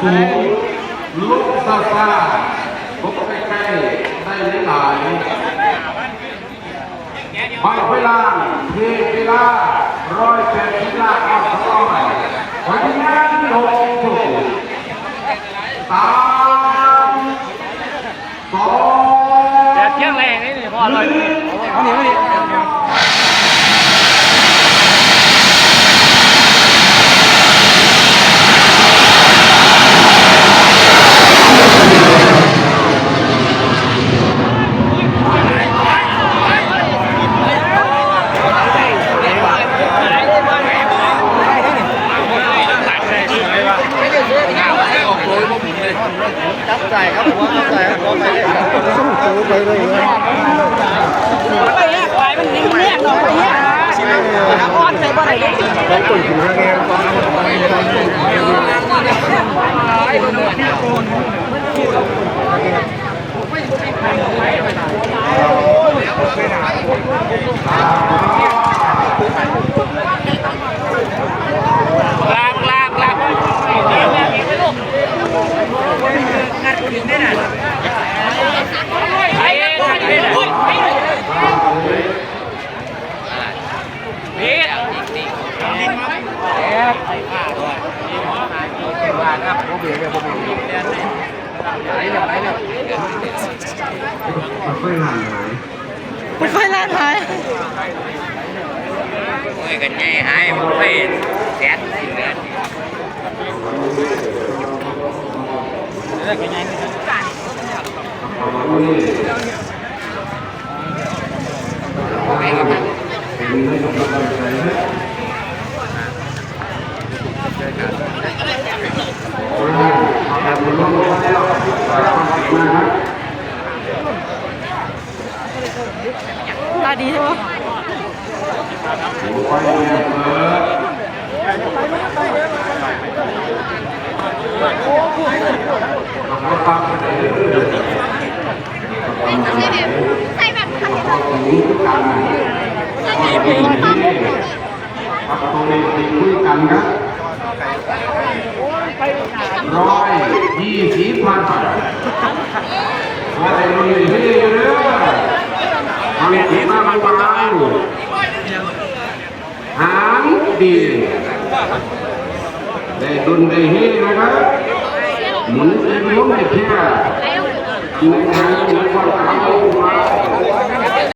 สูงลุกซาซาพบใกล้ๆได้หลายไปเวลาเทเวลา180 ล้านออก200วันที่งานลงถูก3 2แต่เที่ยงแรงนี่พอเลยเอาหนีจับใจครับหัวจับใจครับหัวไปเลยสู้ตัวไปเลยไปแยกไปมันนิ่งแยกหน่อยไปแยกอ้อนใจบ่ได้เลยต้องตุ่นถึงห้างแง่ลากงัดถึงได้น่ะมันไฟล้านหายโอ้ยกันไงหายมันไฟแสนเดือนกันไงตาดีใช่ไหมใส่แบบทำยังไงประตูตีคุยกันครับ120 พันว่าแต่ลุยที่อยู่เรื่อยทำดีมากมากหางดีได้ดุนได้เฮนะครับหมุนเต็มล้มได้แค่ในงานในความทำ